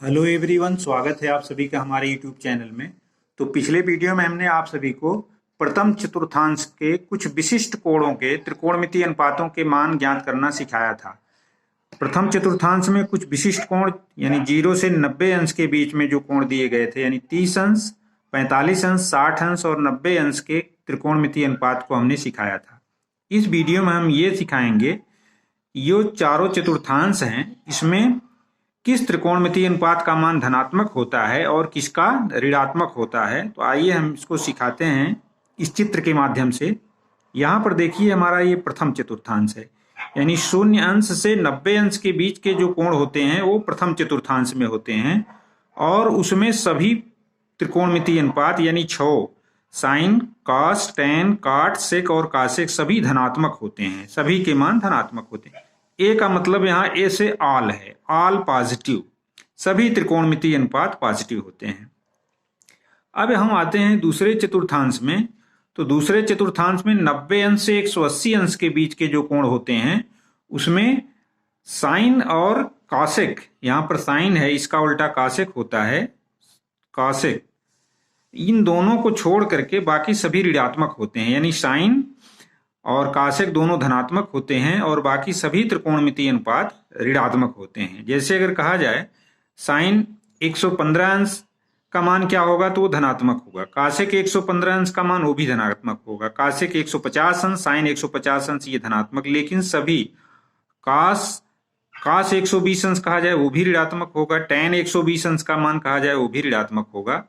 Hello everyone, स्वागत है आप सभी का हमारे यूट्यूब चैनल में। तो पिछले वीडियो में हमने आप सभी को प्रथम चतुर्थांश के कुछ विशिष्ट कोणों के त्रिकोणमितीय अनुपातों के मान ज्ञात करना सिखाया था। प्रथम चतुर्थांश में कुछ विशिष्ट कोण यानी 0 से 90 अंश के बीच में जो कोण दिए गए थे, यानी 30 अंश, 45 अंश, 60 अंश और 90 अंश के त्रिकोणमितीय अनुपात को हमने सिखाया था। इस वीडियो में हम ये सिखाएंगे ये चारों चतुर्थांश हैं, इसमें किस त्रिकोणमितीय अनुपात का मान धनात्मक होता है और किसका ऋणात्मक होता है। तो आइए हम इसको सिखाते हैं इस चित्र के माध्यम से। यहाँ पर देखिए, हमारा ये प्रथम चतुर्थांश है, यानी 0 अंश से 90 अंश के बीच के जो कोण होते हैं वो प्रथम चतुर्थांश में होते हैं, और उसमें सभी त्रिकोणमितीय अनुपात यानी 6 साइन, कॉस, टैन, कॉट, सेक और कासेक सभी धनात्मक होते हैं, सभी के मान धनात्मक होते हैं। ए का मतलब यहाँ ए से ऑल है, ऑल पॉजिटिव, सभी त्रिकोणमितीय अनुपात पॉजिटिव होते हैं। अब हम आते हैं दूसरे चतुर्थांश में। तो दूसरे चतुर्थांश में 90 अंश से 180 अंश के बीच के जो कोण होते हैं उसमें साइन और कॉसेक, यहाँ पर साइन है, इसका उल्टा कॉसेक होता है, कॉसेक, इन दोनों को छोड़ करके बाकी सभी ऋणात्मक होते हैं, यानी साइन और कॉसेक दोनों धनात्मक होते हैं और बाकी सभी त्रिकोणमितीय अनुपात ऋणात्मक होते हैं। जैसे अगर कहा जाए साइन 115 अंश का मान क्या होगा, तो वो धनात्मक होगा। कॉसेक 115 अंश का मान वो भी धनात्मक होगा। कॉसेक 150 अंश, साइन 150 अंश, ये धनात्मक, लेकिन सभी कॉस 120 अंश कहा जाए वो भी ऋणात्मक होगा। टैन 120 अंश का मान कहा जाए वो भी ऋणात्मक होगा।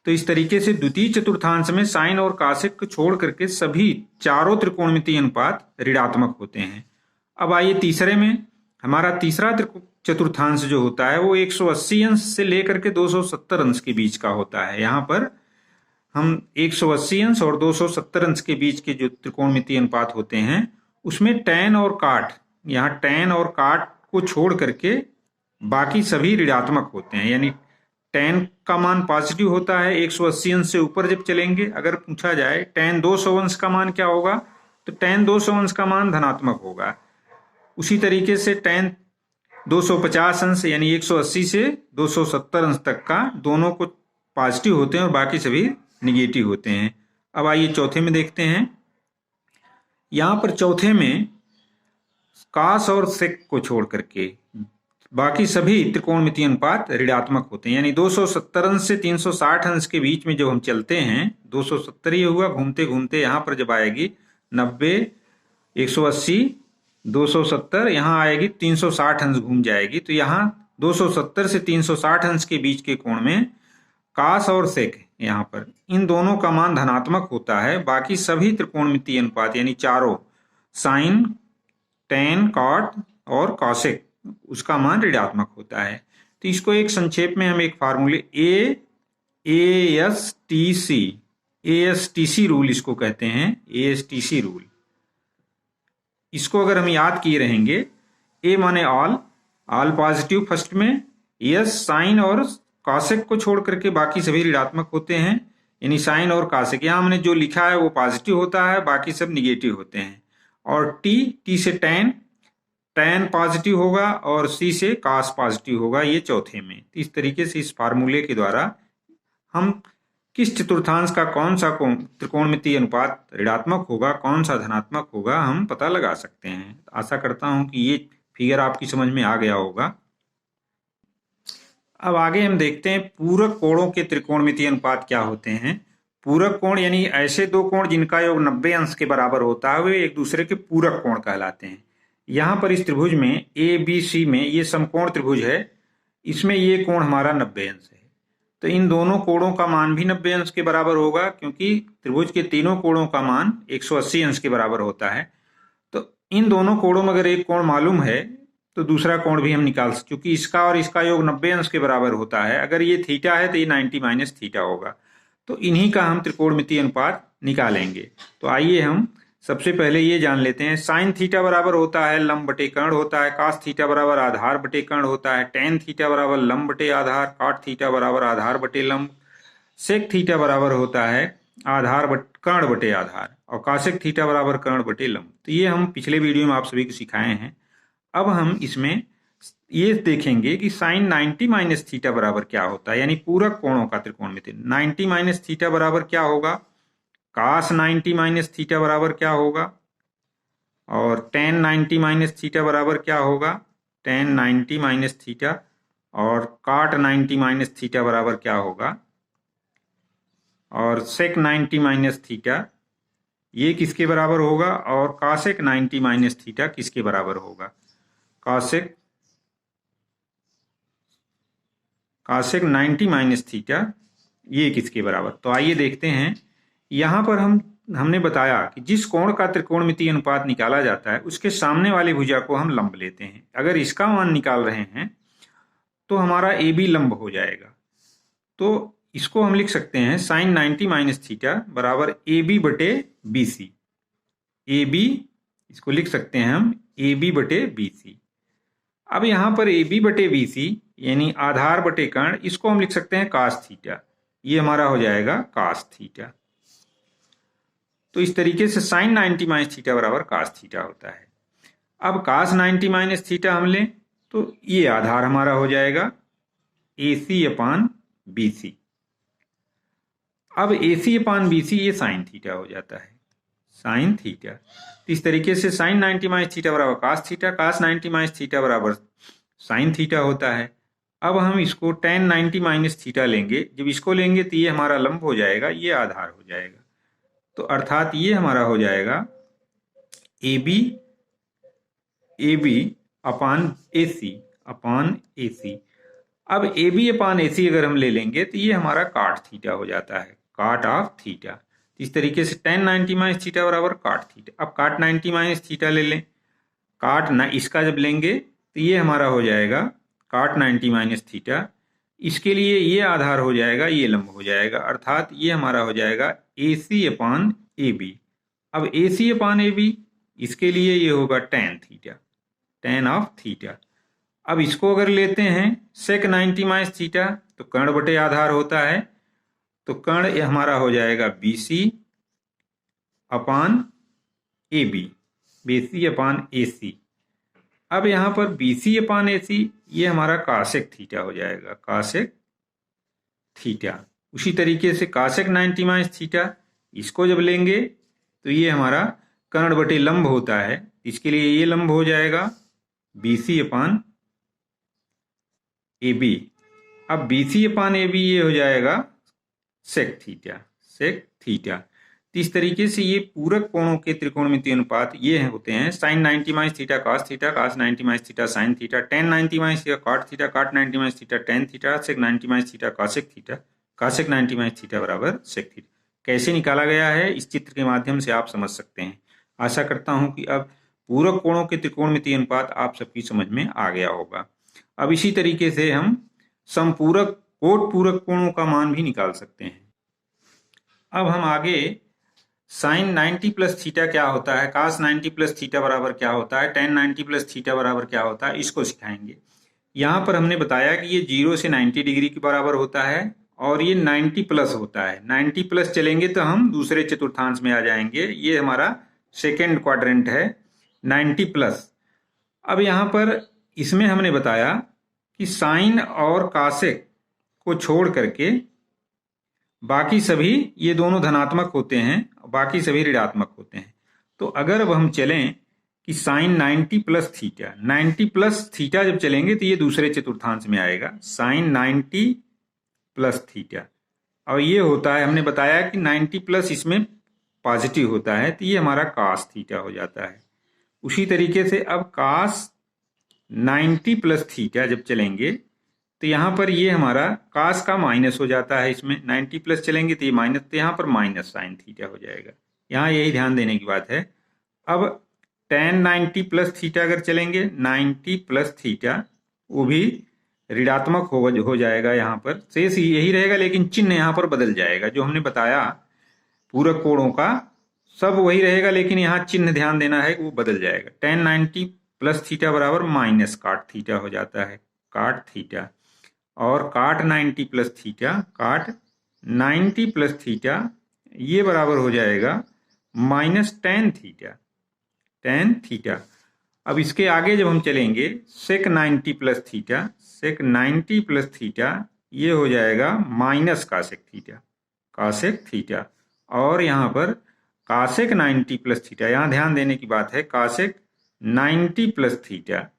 तो इस तरीके से द्वितीय चतुर्थांश में साइन और कॉसेक को छोड़ करके सभी चारों त्रिकोणमितीय अनुपात ऋणात्मक होते हैं। अब आइए तीसरे में, हमारा तीसरा चतुर्थांश जो होता है वो 180 अंश से लेकर के 270 अंश के बीच का होता है। यहाँ पर हम 180 अंश और 270 अंश के बीच के जो त्रिकोणमितीय अनुपात होते हैं उसमें टैन और काट, यहाँ टैन और काट को छोड़ करके बाकी सभी ऋणात्मक होते हैं, यानी टैन का मान पॉजिटिव होता है 180 अंश से ऊपर जब चलेंगे। अगर पूछा जाए टैन 200 अंश का मान क्या होगा, तो टैन 200 अंश का मान धनात्मक होगा। उसी तरीके से टैन 250 अंश यानी 180 से 270 अंश तक का दोनों को पॉजिटिव होते हैं और बाकी सभी निगेटिव होते हैं। अब आइए चौथे में देखते हैं। यहाँ पर चौथे में कॉस और सेक को छोड़ करके बाकी सभी त्रिकोणमितीय अनुपात ऋणात्मक होते हैं, यानी 270 अंश से 360 अंश के बीच में जब हम चलते हैं, 270 ही हुआ, घूमते घूमते यहाँ पर जब आएगी 90, 180, 270, यहाँ आएगी 360 अंश घूम जाएगी। तो यहाँ 270 से 360 अंश के बीच के कोण में कॉस और सेक, यहाँ पर इन दोनों का मान धनात्मक होता है। बाकी सभी त्रिकोणमितीय अनुपात यानी चारों साइन, टैन, कॉट और कॉसेक उसका मान ऋणात्मक होता है। तो इसको एक संक्षेप में हम एक फार्मूले ASTC रूल इसको कहते हैं, ASTC रूल। इसको अगर हम याद किए रहेंगे, ए माने ऑल पॉजिटिव फर्स्ट में, यस साइन और कॉसेक को छोड़ करके बाकी सभी ऋणात्मक होते हैं, यानी साइन और कॉसेक, यहाँ हमने जो लिखा है वो पॉजिटिव होता है, बाकी सब निगेटिव होते हैं। और टी से टैन पॉजिटिव होगा और सी से कॉस पॉजिटिव होगा, ये चौथे में। इस तरीके से इस फार्मूले के द्वारा हम किस चतुर्थांश का कौन सा त्रिकोणमितीय अनुपात ऋणात्मक होगा, कौन सा धनात्मक होगा, हम पता लगा सकते हैं। आशा करता हूं कि ये फिगर आपकी समझ में आ गया होगा। अब आगे हम देखते हैं पूरक कोणों के त्रिकोणमितीय अनुपात क्या होते हैं। पूरक कोण यानी ऐसे दो कोण जिनका योग 90 अंश के बराबर होता है, वे एक दूसरे के पूरक कोण कहलाते हैं। यहाँ पर इस त्रिभुज में ABC में ये समकोण त्रिभुज है, इसमें ये कोण हमारा 90 अंश है। तो इन दोनों कोणों का मान भी 90 अंश के बराबर होगा, क्योंकि त्रिभुज के तीनों कोणों का मान 180 अंश के बराबर होता है। तो इन दोनों कोणों में अगर एक कोण मालूम है तो दूसरा कोण भी हम निकाल सकते, क्योंकि इसका और इसका योग 90 अंश के बराबर होता है। अगर ये थीटा है तो ये 90 माइनस थीटा होगा। तो इन्हीं का हम त्रिकोणमितीय अनुपात निकालेंगे। तो आइए हम सबसे पहले ये जान लेते हैं। साइन थीटा बराबर होता है लंब बटे कर्ण होता है, कॉस थीटा बराबर आधार बटे कर्ण होता है, टैन थीटा बराबर लंब बटे आधार, कॉट थीटा बराबर आधार बटे लंब, सेक थीटा बराबर होता है आधार कर्ण बटे आधार, और कॉसेक थीटा बराबर कर्ण बटे लंब। तो ये हम पिछले वीडियो में आप सभी को सिखाए हैं। अब हम इसमें ये देखेंगे कि साइन 90 माइनस थीटा बराबर क्या होता है, यानी पूरक कोणों का त्रिकोणमिति। 90 माइनस थीटा बराबर क्या होगा, cos 90 माइनस थीटा बराबर क्या होगा, और tan 90 माइनस थीटा बराबर क्या होगा, tan 90 माइनस थीटा, और cot 90 माइनस थीटा बराबर क्या होगा, और sec 90 माइनस थीटा ये किसके बराबर होगा, और cosec 90 माइनस थीटा किसके बराबर होगा, cosec 90 माइनस थीटा ये किसके बराबर। तो आइए देखते हैं, यहां पर हमने बताया कि जिस कोण का त्रिकोणमितीय अनुपात निकाला जाता है उसके सामने वाली भुजा को हम लंब लेते हैं। अगर इसका मान निकाल रहे हैं तो हमारा ए बी लंब हो जाएगा। तो इसको हम लिख सकते हैं साइन 90 माइनस थीटा बराबर ए बी बटे बी सी। ए बी इसको लिख सकते हैं हम ए बी बटे बी सी। अब यहां पर ए बी बटे बी सी यानी आधार बटे कर्ण, इसको हम लिख सकते हैं कास थीटा। ये हमारा हो जाएगा कास थीटा। तो इस तरीके से साइन 90 माइनस थीटा बराबर कास थीटा होता है। अब कास 90 माइनस थीटा हम लें तो ये आधार हमारा हो जाएगा ए सी अपान बी सी। अब ए सी अपान बी सी ये साइन थीटा हो जाता है, साइन थीटा। तो इस तरीके से साइन 90 माइनस थीटा बराबर कास थीटा, कास 90 माइनस थीटा बराबर साइन थीटा होता है। अब हम इसको tan 90 माइनस थीटा लेंगे। जब इसको लेंगे तो ये हमारा लंब हो जाएगा, ये आधार हो जाएगा। तो अर्थात ये हमारा हो जाएगा A B upon A C. अब ए बी अपान ए सी अगर हम ले लेंगे तो ये हमारा काट थीटा हो जाता है, काट ऑफ थीटा। इस तरीके से tan 90 माइनस थीटा बराबर काट थीटा। अब काट 90 माइनस थीटा ले लें, काट ना इसका जब लेंगे तो ये हमारा हो जाएगा काट 90 माइनस थीटा। इसके लिए ये आधार हो जाएगा, ये लंब हो जाएगा, अर्थात ये हमारा हो जाएगा ए सी अपान ए बी। अब ए सी अपान ए बी इसके लिए ये होगा tan theta, tan of theta. अब इसको अगर लेते हैं sec 90 माइनस थीटा तो कर्ण बटे आधार होता है, तो कर्ण हमारा हो जाएगा B C upon A B, B C upon A C. अब यहां पर बी सी अपान ए सी ये हमारा कासेक थीटा हो जाएगा, कासेक थीटा। उसी तरीके से कासेक 90 माइनस थीटा इसको जब लेंगे तो ये हमारा कर्ण बटे लंब होता है, इसके लिए ये लंब हो जाएगा B C upon A B. अब B C upon A B ये हो जाएगा सेक थीटा, सेक थीटा। तो इस तरीके से ये पूरक कोणों के त्रिकोणमितीय अनुपात ये होते हैं sine 90 minus theta cos theta, cos 90 minus theta sine theta, tan 90 minus theta cot theta, cot 90 minus theta tan theta, sec 90 minus theta cosec theta, cosec 90 minus theta बराबर सेक थीटा। कैसे निकाला गया है इस चित्र के माध्यम से आप समझ सकते हैं। आशा करता हूं कि अब पूरक कोणों के त्रिकोणमितीय अनुपात आप सबकी समझ में आ गया होगा। अब इसी तरीके से हम समपूरक कोट पूरक कोणों का मान भी निकाल सकते हैं। अब हम आगे साइन 90 प्लस थीटा क्या होता है, कास 90 प्लस थीटा बराबर क्या होता है, टेन 90 प्लस थीटा बराबर क्या होता है, इसको सिखाएंगे। यहाँ पर हमने बताया कि ये 0 से 90 डिग्री के बराबर होता है और ये 90 प्लस होता है। 90 प्लस चलेंगे तो हम दूसरे चतुर्थांश में आ जाएंगे, ये हमारा सेकेंड क्वाड्रेंट है 90 प्लस। अब यहाँ पर इसमें हमने बताया कि साइन और कासेक को छोड़ करके बाकी सभी ये दोनों धनात्मक होते हैं, बाकी सभी ऋणात्मक होते हैं। तो अगर अब हम चलें कि sine 90 plus theta, 90 plus theta जब चलेंगे तो ये दूसरे चतुर्थांश में आएगा, साइन 90 प्लस थीटा। और ये होता है, हमने बताया कि 90 प्लस इसमें पॉजिटिव होता है, तो ये हमारा कास थीटा हो जाता है। उसी तरीके से अब कास 90 प्लस थीटा जब चलेंगे तो यहाँ पर ये हमारा कास का माइनस हो जाता है, इसमें 90 प्लस चलेंगे तो ये माइनस, तो यहाँ पर माइनस साइन थीटा हो जाएगा। यहाँ यही ध्यान देने की बात है। अब टेन 90 प्लस थीटा अगर चलेंगे, 90 प्लस थीटा वो भी ऋणात्मक हो जाएगा, यहाँ पर शेष यही रहेगा लेकिन चिन्ह यहाँ पर बदल जाएगा। जो हमने बताया पूरक कोणों का सब वही रहेगा लेकिन यहाँ चिन्ह ध्यान देना है, वो बदल जाएगा। टेन 90 प्लस थीटा बराबर माइनस काट थीटा हो जाता है, काट थीटा। और काट 90 plus theta, cot 90 plus theta ये बराबर हो जाएगा minus tan theta, tan theta. अब इसके आगे जब हम चलेंगे सेक 90 plus theta, sec 90 plus theta ये हो जाएगा माइनस कासेक थीटा, कासेक थीटा। और यहाँ पर कासेक 90 प्लस थीटा, यहाँ ध्यान देने की बात है, कासेक 90 प्लस थीटा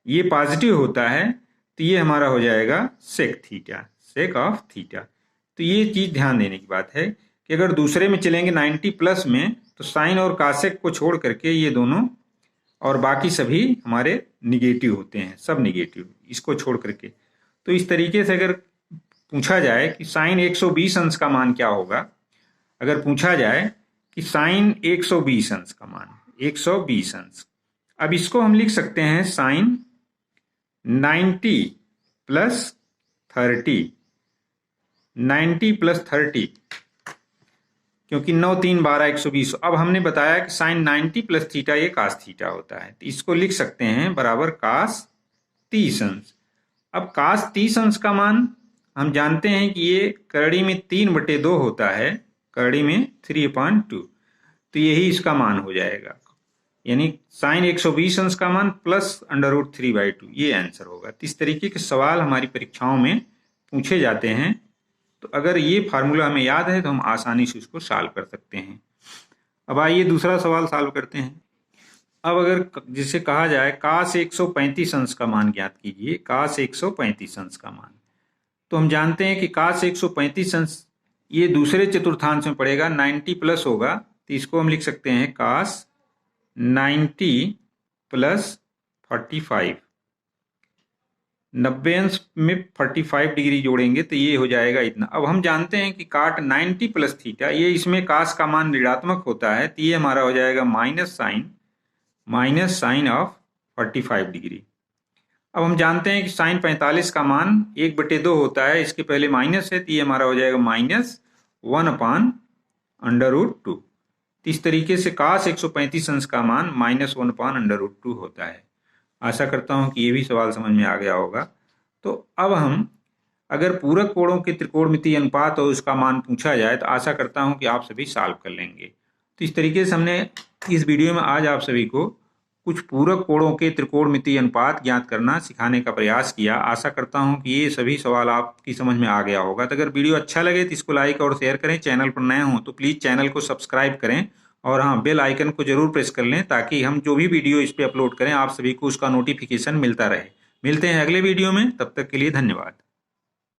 ये पॉजिटिव होता है तो ये हमारा हो जाएगा sec theta, sec of theta. तो ये चीज ध्यान देने की बात है कि अगर दूसरे में चलेंगे 90 प्लस में तो साइन और कासेक को छोड़ करके ये दोनों और बाकी सभी हमारे निगेटिव होते हैं, सब निगेटिव इसको छोड़ करके। तो इस तरीके से अगर पूछा जाए कि साइन 120 अंश का मान क्या होगा, अगर पूछा जाए कि साइन 120 अंश का मान 120 अंश, अब इसको हम लिख सकते हैं साइन 90 प्लस 30, 90 प्लस 30, क्योंकि 9 3 12 120। अब हमने बताया कि साइन 90 प्लस थीटा ये कास थीटा होता है, तो इसको लिख सकते हैं बराबर कास 30 अंश। अब कास 30 अंश का मान हम जानते हैं कि ये करड़ी में 3/2 होता है, करड़ी में 3/2, तो यही इसका मान हो जाएगा, यानी साइन 120 अंश का मान प्लस √3/2 ये आंसर होगा। तो इस तरीके के सवाल हमारी परीक्षाओं में पूछे जाते हैं, तो अगर ये फार्मूला हमें याद है तो हम आसानी से उसको सॉल्व कर सकते हैं। अब आइए दूसरा सवाल सॉल्व करते हैं। अब अगर जिसे कहा जाए कास 135 अंश का मान ज्ञात कीजिए, कास 135 अंश का मान, तो हम जानते हैं कि कास 135 अंश ये दूसरे चतुर्थांश में पड़ेगा, 90 प्लस होगा, तो इसको हम लिख सकते हैं कास 90 प्लस 45, 90 अंश में 45 डिग्री जोड़ेंगे तो ये हो जाएगा इतना। अब हम जानते हैं कि काट 90 प्लस थीटा, ये इसमें कास का मान ऋणात्मक होता है, तो ये हमारा हो जाएगा माइनस साइन ऑफ 45 डिग्री। अब हम जानते हैं कि साइन 45 का मान 1/2 होता है, इसके पहले माइनस है, तो ये हमारा हो जाएगा -1/√2। इस तरीके से कास 135 अंश का मान -1/√2 होता है। आशा करता हूं कि ये भी सवाल समझ में आ गया होगा। तो अब हम अगर पूरक कोणों के त्रिकोणमितीय अनुपात और उसका मान पूछा जाए तो आशा करता हूं कि आप सभी सॉल्व कर लेंगे। तो इस तरीके से हमने इस वीडियो में आज आप सभी को कुछ पूरक कोणों के त्रिकोणमितीय अनुपात ज्ञात करना सिखाने का प्रयास किया। आशा करता हूं कि ये सभी सवाल आपकी समझ में आ गया होगा। तो अगर वीडियो अच्छा लगे तो इसको लाइक और शेयर करें, चैनल पर नए हों तो प्लीज़ चैनल को सब्सक्राइब करें और हाँ, बेल आइकन को जरूर प्रेस कर लें ताकि हम जो भी वीडियो इस पर अपलोड करें आप सभी को उसका नोटिफिकेशन मिलता रहे। मिलते हैं अगले वीडियो में, तब तक के लिए धन्यवाद।